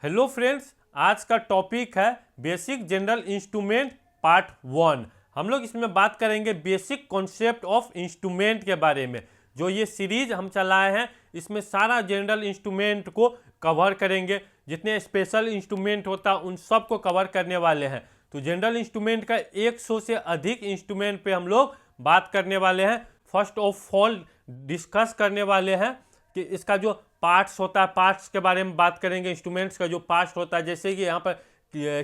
Hello friends, आज का topic है बेसिक जनरल इंस्ट्रूमेंट पार्ट 1। हम लोग इसमें बात करेंगे बेसिक कॉन्सेप्ट ऑफ इंस्ट्रूमेंट के बारे में। जो ये सीरीज हम चलाए हैं इसमें सारा जनरल इंस्ट्रूमेंट को कवर करेंगे। जितने स्पेशल इंस्ट्रूमेंट होता है उन सब को कवर करने वाले हैं। तो जनरल इंस्ट्रूमेंट का 100 से अधिक इंस्ट्रूमेंट पे हम लोग बात करने वाले हैं। फर्स्ट ऑफ ऑल डिस्कस करने वाले हैं कि इसका जो पार्ट्स होता है, पार्ट्स के बारे में बात करेंगे। इंस्ट्रूमेंट्स का जो पार्ट्स होता है, जैसे कि यहाँ पर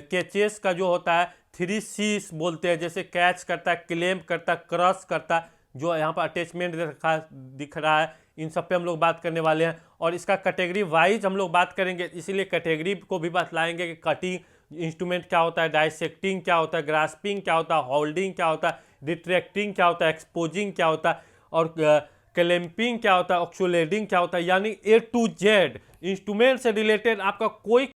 कैचेस का जो होता है 3 C's बोलते हैं, जैसे कैच करता है, क्लेम्प करता है, क्रश करता है, जो यहाँ पर अटैचमेंट दिख रहा है, इन सब पे हम लोग बात करने वाले हैं। और इसका कैटेगरी वाइज हम लोग बात करेंगे, इसीलिए कैटेगरी को भी बतलाएंगे कि कटिंग इंस्ट्रूमेंट क्या होता है, डाइसेक्टिंग क्या होता है, ग्रास्पिंग क्या होता है, होल्डिंग क्या होता है, रिट्रैक्टिंग क्या होता है, एक्सपोजिंग क्या होता है, और क्लैंपिंग क्या होता है, ऑक्सुलेटिंग क्या होता है। यानी A to Z इंस्ट्रूमेंट से रिलेटेड आपका कोई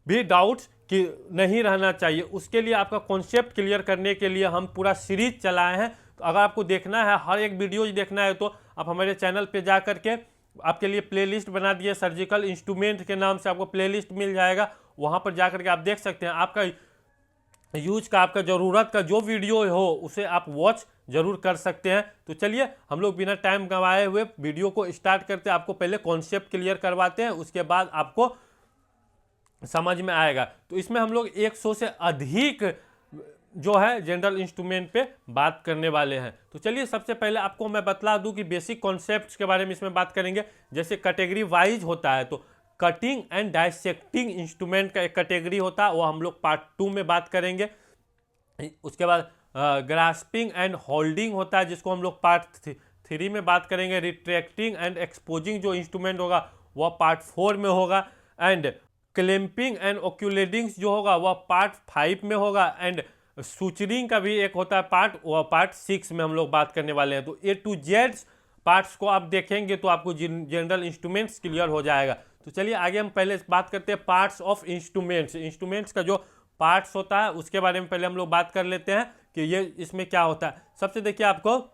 भी डाउट्स कि नहीं रहना चाहिए। उसके लिए आपका कॉन्सेप्ट क्लियर करने के लिए हम पूरा सीरीज चलाए हैं। तो अगर आपको देखना है, हर एक वीडियो देखना है, तो आप हमारे चैनल पे जा करके आपके लिए प्लेलिस्ट बना दिए, सर्जिकल इंस्ट्रूमेंट के नाम से आपको प्लेलिस्ट मिल जाएगा। वहाँ पर जा करके आप देख सकते हैं। आपका यूज का, आपका ज़रूरत का जो वीडियो हो उसे आप वॉच जरूर कर सकते हैं। तो चलिए हम लोग बिना टाइम गंवाए हुए वीडियो को स्टार्ट करते हैं। आपको पहले कॉन्सेप्ट क्लियर करवाते हैं, उसके बाद आपको समझ में आएगा। तो इसमें हम लोग 100 से अधिक जो है जनरल इंस्ट्रूमेंट पे बात करने वाले हैं। तो चलिए सबसे पहले आपको मैं बतला दूं कि बेसिक कॉन्सेप्ट्स के बारे में इसमें बात करेंगे। जैसे कैटेगरी वाइज होता है, तो कटिंग एंड डाइसेक्टिंग इंस्ट्रूमेंट का एक कैटेगरी होता है, वो हम लोग पार्ट 2 में बात करेंगे। उसके बाद ग्रास्पिंग एंड होल्डिंग होता है, जिसको हम लोग पार्ट 3 में बात करेंगे। रिट्रैक्टिंग एंड एक्सपोजिंग जो इंस्ट्रूमेंट होगा वह पार्ट 4 में होगा। एंड क्लैंपिंग एंड ऑक्यूलेटिंग जो होगा वह पार्ट 5 में होगा। एंड सूचरिंग का भी एक होता है पार्ट, वह पार्ट 6 में हम लोग बात करने वाले हैं। तो A to Z पार्ट्स को आप देखेंगे तो आपको जनरल इंस्ट्रूमेंट्स क्लियर हो जाएगा। तो चलिए आगे हम पहले बात करते हैं पार्ट्स ऑफ इंस्ट्रूमेंट्स। इंस्ट्रूमेंट्स का जो पार्ट्स होता है उसके बारे में पहले हम लोग बात कर लेते हैं कि ये इसमें क्या होता है। सबसे देखिए, आपको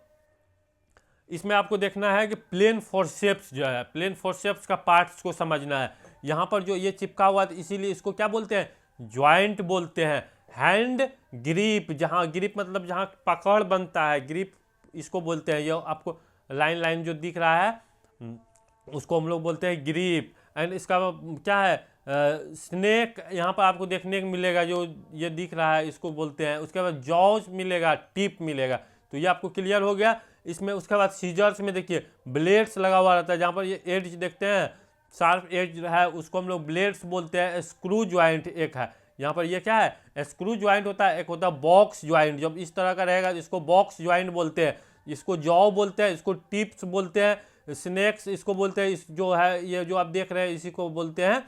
इसमें आपको देखना है कि प्लेन फोर्सेप्स जो है, प्लेन फोर्सेप्स का पार्ट्स को समझना है। यहाँ पर जो ये चिपका हुआ है, इसीलिए इसको क्या बोलते हैं, ज्वाइंट बोलते हैं। हैंड ग्रिप, जहाँ ग्रिप मतलब जहाँ पकड़ बनता है, ग्रिप इसको बोलते हैं। ये आपको लाइन लाइन जो दिख रहा है उसको हम लोग बोलते हैं ग्रिप। एंड इसका क्या है, स्नेक यहाँ पर आपको देखने को मिलेगा, जो ये दिख रहा है इसको बोलते हैं। उसके बाद जॉज मिलेगा, टिप मिलेगा। तो ये आपको क्लियर हो गया इसमें। उसके बाद सीजर्स में देखिए ब्लेड्स लगा हुआ रहता है, जहाँ पर ये एज देखते हैं, शार्प एज है, उसको हम लोग ब्लेड्स बोलते हैं। स्क्रू ज्वाइंट एक है, यहाँ पर ये क्या है, स्क्रू ज्वाइंट होता है। एक होता है बॉक्स ज्वाइंट, जब इस तरह का रहेगा इसको बॉक्स ज्वाइंट बोलते हैं। इसको जॉ बोलते हैं, इसको टिप्स बोलते हैं, स्नैक्स इसको बोलते हैं। इस जो है ये जो आप देख रहे हैं इसी को बोलते हैं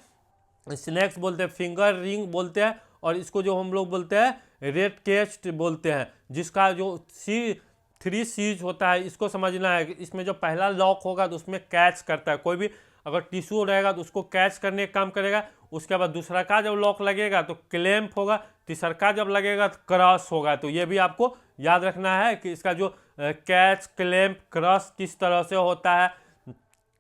स्नैक्स बोलते हैं, फिंगर रिंग बोलते हैं। और इसको जो हम लोग बोलते हैं रेड केस्ट बोलते हैं, जिसका जो 3 C's होता है इसको समझना है कि इसमें जो पहला लॉक होगा तो उसमें कैच करता है। कोई भी अगर टिश्यू रहेगा तो उसको कैच करने का काम करेगा। उसके बाद दूसरा का जब लॉक लगेगा तो क्लैंप होगा, तीसरा का जब लगेगा तो क्रॉस होगा। तो ये भी आपको याद रखना है कि इसका जो कैच, क्लैंप, क्रॉस किस तरह से होता है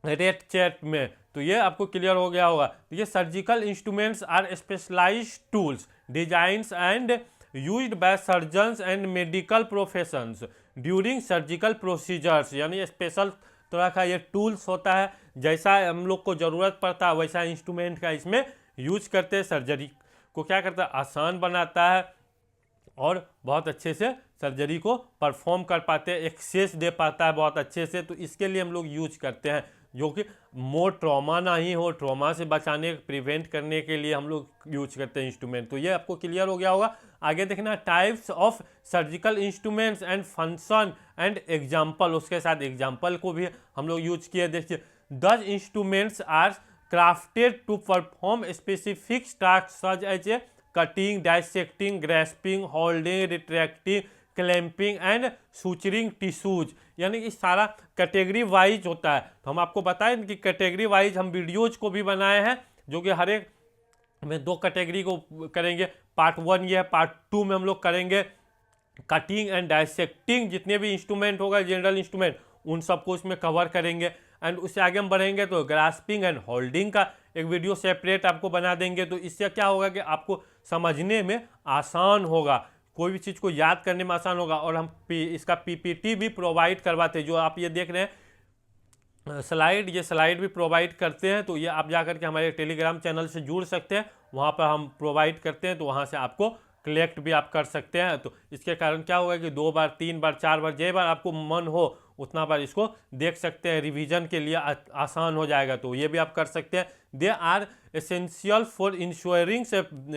रेड चैट में। तो ये आपको क्लियर हो गया होगा। तो ये surgical instruments are specialized tools designs and used by surgeons and medical professions during surgical procedures. यानी स्पेशल तरह का ये टूल्स होता है, जैसा हम लोग को ज़रूरत पड़ता है वैसा इंस्ट्रूमेंट का इसमें यूज करते हैं। सर्जरी को क्या करता है, आसान बनाता है और बहुत अच्छे से सर्जरी को परफॉर्म कर पाते हैं, एक्सेस दे पाता है बहुत अच्छे से। तो इसके लिए हम लोग यूज करते हैं, जो कि मोर ट्रॉमा ना ही हो, ट्रॉमा से बचाने, प्रिवेंट करने के लिए हम लोग यूज करते हैं इंस्ट्रूमेंट। तो ये आपको क्लियर हो गया होगा। आगे देखना types of surgical instruments and function and example, उसके साथ एग्जाम्पल को भी हम लोग यूज किए। देखिए, these instruments are crafted to perform specific task such as a cutting, dissecting, grasping, holding, retracting, clamping and suturing tissues. यानी कि सारा कैटेगरी वाइज होता है। तो हम आपको बताएं कि कैटेगरी वाइज हम वीडियोज को भी बनाए हैं, जो कि हर एक में 2 कैटेगरी को करेंगे। पार्ट 1 ये है, पार्ट 2 में हम लोग करेंगे कटिंग एंड डाइसेक्टिंग। जितने भी इंस्ट्रूमेंट होगा जनरल इंस्ट्रूमेंट, उन सबको इसमें कवर करेंगे। एंड उससे आगे हम बढ़ेंगे तो ग्रास्पिंग एंड होल्डिंग का एक वीडियो सेपरेट आपको बना देंगे, तो इससे क्या होगा कि आपको समझने में आसान होगा, कोई भी चीज़ को याद करने में आसान होगा। और हम इसका पीपीटी भी प्रोवाइड करवाते हैं, जो आप ये देख रहे हैं स्लाइड, ये स्लाइड भी प्रोवाइड करते हैं। तो ये आप जा करके हमारे टेलीग्राम चैनल से जुड़ सकते हैं, वहाँ पर हम प्रोवाइड करते हैं, तो वहाँ से आपको कलेक्ट भी आप कर सकते हैं। तो इसके कारण क्या होगा कि 2 बार 3 बार 4 बार जय बार आपको मन हो उतना बार इसको देख सकते हैं, रिवीजन के लिए आसान हो जाएगा, तो ये भी आप कर सकते हैं। They are essential for ensuring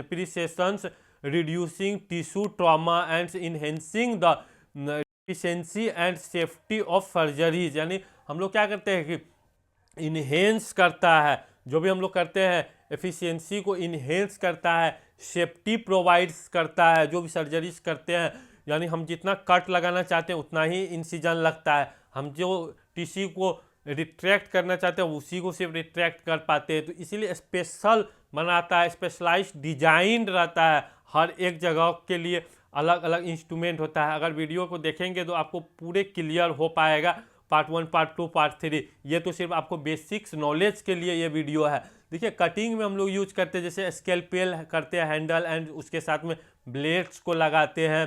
precisions, reducing tissue trauma and enhancing the efficiency and safety of surgeries. यानी हम लोग क्या करते हैं कि इन्हेंस करता है, जो भी हम लोग करते हैं एफिशिएंसी को इन्हेंस करता है, सेफ्टी प्रोवाइड्स करता है जो भी सर्जरीज करते हैं। यानी हम जितना कट लगाना चाहते हैं उतना ही इंसिजन लगता है, हम जो टिश्यू को रिट्रैक्ट करना चाहते हैं उसी को सिर्फ रिट्रैक्ट कर पाते हैं। तो इसीलिए स्पेशल बनाता है, स्पेशलाइज्ड डिजाइन रहता है, हर एक जगह के लिए अलग अलग इंस्ट्रूमेंट होता है। अगर वीडियो को देखेंगे तो आपको पूरे क्लियर हो पाएगा, पार्ट 1 पार्ट 2 पार्ट 3। ये तो सिर्फ आपको बेसिक्स नॉलेज के लिए ये वीडियो है। देखिए कटिंग में हम लोग यूज करते हैं, जैसे स्केलपेल करते हैं हैंडल एंड उसके साथ में ब्लेड्स को लगाते हैं,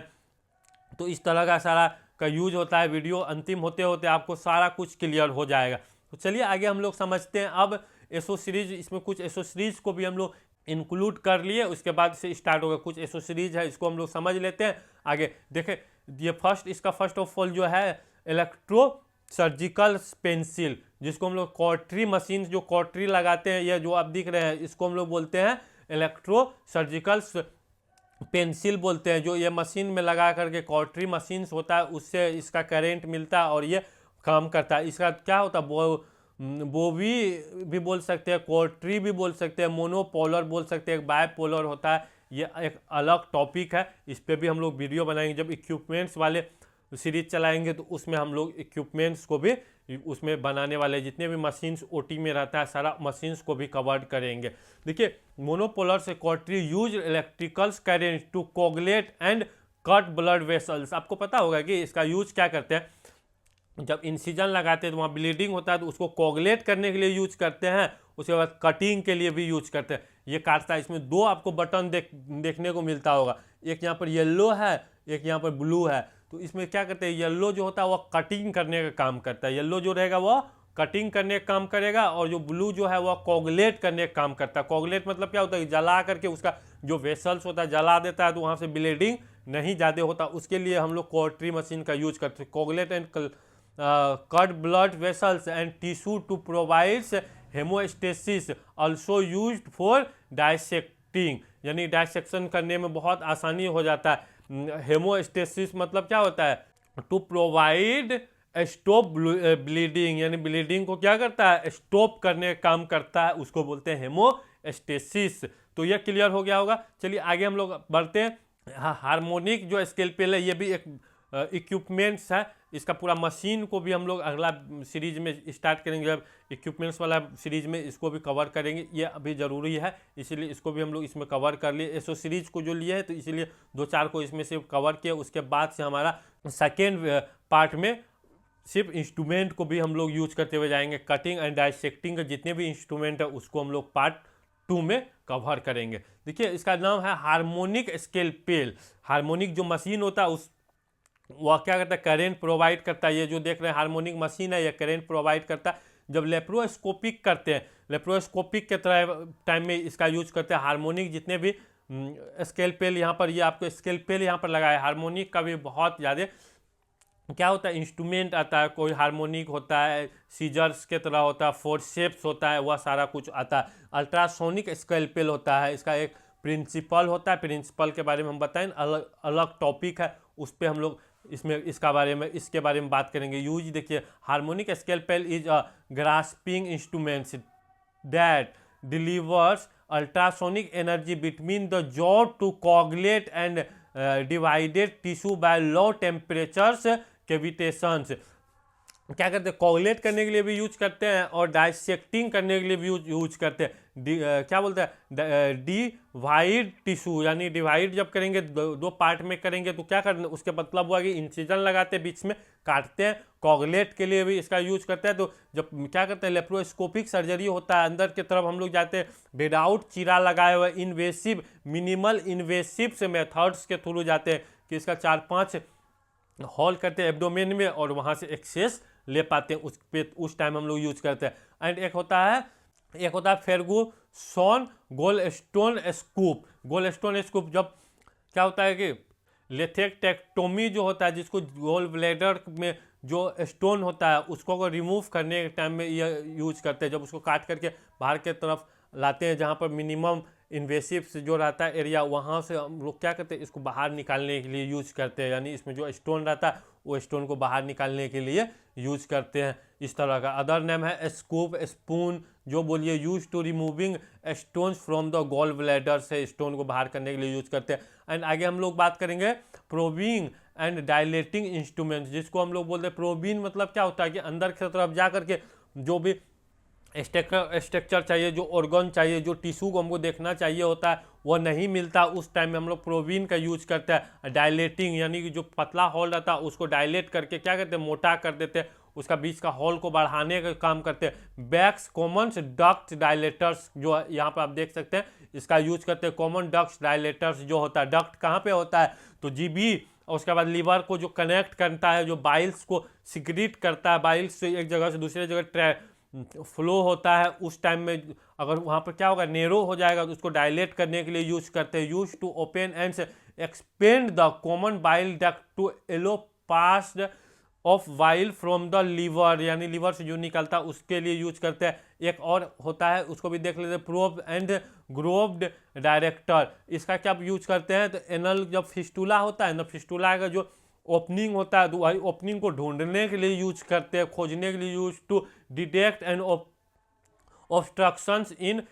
तो इस तरह का सारा का यूज होता है। वीडियो अंतिम होते होते आपको सारा कुछ क्लियर हो जाएगा। तो चलिए आगे हम लोग समझते हैं। अब एसोसीरीज, इसमें कुछ एसोसीरीज को भी हम लोग इंक्लूड कर लिए, उसके बाद से स्टार्ट होगा। कुछ एसोसीरीज है, इसको हम लोग समझ लेते हैं। आगे देखें, ये इसका फर्स्ट ऑफ ऑल जो है इलेक्ट्रो सर्जिकल पेंसिल, जिसको हम लोग कॉटरी मशीन, जो कॉटरी लगाते हैं, ये जो आप दिख रहे हैं, इसको हम लोग बोलते हैं इलेक्ट्रो सर्जिकल पेंसिल बोलते हैं। जो ये मशीन में लगा करके कॉटरी मशीन्स होता है, उससे इसका करंट मिलता है और ये काम करता है। इसका क्या होता है, बोवी भी बोल सकते हैं, कॉटरी भी बोल सकते हैं, मोनोपोलर बोल सकते हैं, बायपोलर होता है। ये एक अलग टॉपिक है, इस पर भी हम लोग वीडियो बनाएंगे। जब इक्विपमेंट्स वाले सीरीज चलाएंगे तो उसमें हम लोग इक्विपमेंट्स को भी उसमें बनाने वाले, जितने भी मशीन्स ओटी में रहता है सारा मशीन्स को भी कवर करेंगे। देखिए मोनोपोलर से cautery use electrical current to coagulate and cut blood vessels. आपको पता होगा कि इसका यूज क्या करते हैं, जब इंसिजन लगाते हैं तो वहाँ ब्लीडिंग होता है, तो उसको कोगुलेट करने के लिए यूज करते हैं, उसके बाद कटिंग के लिए भी यूज करते हैं। ये काटता है, इसमें 2 आपको बटन देखने को मिलता होगा, एक यहाँ पर येलो है, एक यहाँ पर ब्लू है। तो इसमें क्या करते हैं, येलो जो होता है वह कटिंग करने का काम करता है, येलो जो रहेगा वह कटिंग करने का काम करेगा, और जो ब्लू जो है वह कोगुलेट करने का काम करता है। कोगुलेट मतलब क्या होता है, जला करके उसका जो वेसल्स होता है जला देता है, तो वहाँ से ब्लीडिंग नहीं ज़्यादा होता, उसके लिए हम लोग कॉटरी मशीन का यूज करते हैं। Coagulate and cut blood vessels and tissue to provides hemostasis, also used for dissecting. यानी डाइसेक्शन करने में बहुत आसानी हो जाता है। हेमोस्टेसिस मतलब क्या होता है, टू प्रोवाइड स्टॉप ब्लीडिंग, यानी ब्लीडिंग को क्या करता है, स्टॉप करने का काम करता है, उसको बोलते हैं हेमोस्टेसिस। तो ये क्लियर हो गया होगा। चलिए आगे हम लोग बढ़ते हैं। हार्मोनिक जो स्केलपेल है, ये भी एक इक्विपमेंट्स है। इसका पूरा मशीन को भी हम लोग अगला सीरीज में स्टार्ट करेंगे, जब इक्विपमेंट्स वाला सीरीज में इसको भी कवर करेंगे। ये अभी ज़रूरी है, इसीलिए इसको भी हम लोग इसमें कवर कर लिए। एसो सीरीज को जो लिए है तो इसीलिए 2-4 को इसमें से कवर किया। उसके बाद से हमारा सेकेंड पार्ट में सिर्फ इंस्ट्रूमेंट को भी हम लोग यूज करते हुए जाएंगे। कटिंग एंड डाइसेक्टिंग के जितने भी इंस्ट्रूमेंट है उसको हम लोग पार्ट 2 में कवर करेंगे। देखिए इसका नाम है हार्मोनिक स्केलपेल। हार्मोनिक जो मशीन होता है उस वह क्या करता है, करेंट प्रोवाइड करता है। ये जो देख रहे हैं हार्मोनिक मशीन है, ये करेंट प्रोवाइड करता है। जब लेप्रोस्कोपिक करते हैं, लेप्रोस्कोपिक के टाइम में इसका यूज करते हैं। हार्मोनिक जितने भी स्केलपेल, यहाँ पर ये आपको स्केलपेल यहाँ पर लगा है। हार्मोनिक का भी बहुत ज़्यादा क्या होता है, इंस्ट्रूमेंट आता है। कोई हार्मोनिक होता है, सीजर्स के तरह होता है, फोर्सेप्स होता है, वह सारा कुछ आता है। अल्ट्रासोनिक स्केलपेल होता है, इसका एक प्रिंसिपल होता है। प्रिंसिपल के बारे में हम बताएं, अलग अलग टॉपिक है, उस पर हम लोग इसमें इसके बारे में बात करेंगे। यूज देखिए, harmonic scalpel is a grasping instruments that delivers ultrasonic energy between the jaw to coagulate and divided tissue by low temperatures cavitations. क्या करते हैं, कोगुलेट करने के लिए भी यूज करते हैं और डाइसेक्टिंग करने के लिए भी यूज करते हैं। क्या बोलते हैं, डिवाइड टिश्यू, यानी डिवाइड जब करेंगे दो पार्ट में करेंगे तो क्या करना, उसके मतलब हुआ कि इंसिजन लगाते हैं, बीच में काटते हैं। कोगुलेट के लिए भी इसका यूज करते हैं। तो जब क्या करते हैं, लेप्रोस्कोपिक सर्जरी होता है, अंदर की तरफ हम लोग जाते हैं विदाउट चीरा लगाए हुए, इन्वेसिव मिनिमल इन्वेसिव से मेथड्स के थ्रू जाते हैं कि इसका 4-5 हॉल करते हैं एब्डोमेन में और वहाँ से एक्सेस ले पाते हैं, उस टाइम हम लोग यूज करते हैं। एंड एक होता है फेर्गुसन गोलस्टोन स्कूप। गोलस्टोन स्कूप जब क्या होता है कि लेथेक्टेक्टोमी जो होता है, जिसको गोल ब्लैडर में जो स्टोन होता है उसको अगर रिमूव करने के टाइम में यह यूज करते हैं, जब उसको काट करके बाहर के तरफ लाते हैं जहाँ पर मिनिमम इन्वेसिव से जो रहता है एरिया, वहाँ से हम लोग क्या करते हैं, इसको बाहर निकालने के लिए यूज करते हैं, यानी इसमें जो स्टोन रहता है वो स्टोन को बाहर निकालने के लिए यूज करते हैं। इस तरह का अदर नेम है स्कूप, स्पून, जो बोलिए use to removing stones from the gall bladder, से स्टोन को बाहर करने के लिए यूज करते हैं। एंड आगे हम लोग बात करेंगे प्रोबिंग एंड डायलेटिंग इंस्ट्रूमेंट, जिसको हम लोग बोलते हैं प्रोबिन। मतलब क्या होता है कि अंदर की तरफ जा करके जो भी स्ट्रक्चर चाहिए, जो ऑर्गन चाहिए, जो टिश्यू को हमको देखना चाहिए होता है, वो नहीं मिलता, उस टाइम में हम लोग प्रोबिन का यूज करते हैं। डायलेटिंग यानी कि जो पतला हॉल रहता है उसको डायलेट करके क्या करते हैं, मोटा कर देते हैं, उसका बीच का हॉल को बढ़ाने का काम करते हैं। बैक्स कॉमन डक्ट डायलेटर्स, जो यहाँ पर आप देख सकते हैं, इसका यूज करते हैं। कॉमन डक्ट डायलेटर्स जो होता है, डक्ट कहाँ पे होता है, तो जीबी और उसके बाद लीवर को जो कनेक्ट करता है, जो बाइल्स को सिक्रीट करता है, बाइल्स से एक जगह से दूसरे जगह फ्लो होता है, उस टाइम में अगर वहाँ पर क्या होगा, नेरो हो जाएगा, तो उसको डायलेट करने के लिए यूज करते हैं। Use to open and expand the common bile duct to allow pass of bile from the liver, यानी लीवर से जो निकलता है उसके लिए यूज करते हैं। एक और होता है, उसको भी देख लेते हैं, प्रोब एंड ग्रोव्ड डायरेक्टर। इसका क्या यूज करते हैं, तो एनल जब फिस्टुला होता है ना, फिस्टुला का जो ओपनिंग होता है तो वही ओपनिंग को ढूंढने के लिए यूज करते हैं, खोजने के लिए, use to detect and obstructions in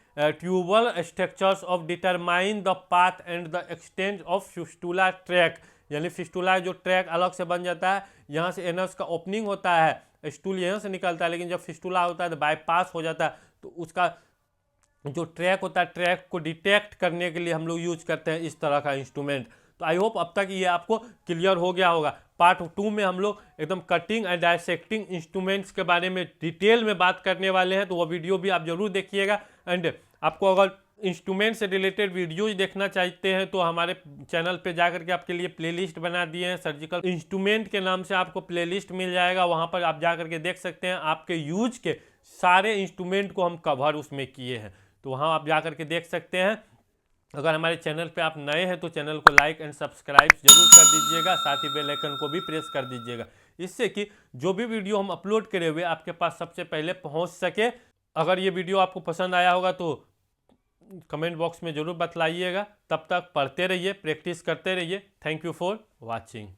tubal structures of determine the path and the extent of fistula tract, यानी फिस्टुला जो ट्रैक अलग से बन जाता है, यहाँ से एनस का ओपनिंग होता है, स्टूल यहाँ से निकलता है, लेकिन जब फिस्टुला होता है तो बाईपास हो जाता है, तो उसका जो ट्रैक होता है, ट्रैक को डिटेक्ट करने के लिए हम लोग यूज करते हैं इस तरह का इंस्ट्रूमेंट। तो आई होप अब तक ये आपको क्लियर हो गया होगा। पार्ट 2 में हम लोग एकदम कटिंग एंड डायसेक्टिंग इंस्ट्रूमेंट्स के बारे में डिटेल में बात करने वाले हैं, तो वो वीडियो भी आप जरूर देखिएगा। एंड आपको अगर इंस्ट्रूमेंट से रिलेटेड वीडियोज देखना चाहते हैं तो हमारे चैनल पे जाकर के आपके लिए प्लेलिस्ट बना दिए हैं, सर्जिकल इंस्ट्रूमेंट के नाम से आपको प्लेलिस्ट मिल जाएगा, वहाँ पर आप जाकर के देख सकते हैं। आपके यूज के सारे इंस्ट्रूमेंट को हम कवर उसमें किए हैं, तो वहाँ आप जाकर के देख सकते हैं। अगर हमारे चैनल पे आप नए हैं तो चैनल को लाइक एंड सब्सक्राइब जरूर कर दीजिएगा, साथ ही बेल आइकन को भी प्रेस कर दीजिएगा, इससे कि जो भी वीडियो हम अपलोड करे हुए आपके पास सबसे पहले पहुंच सके। अगर ये वीडियो आपको पसंद आया होगा तो कमेंट बॉक्स में जरूर बतलाइएगा। तब तक पढ़ते रहिए, प्रैक्टिस करते रहिए। Thank you for watching.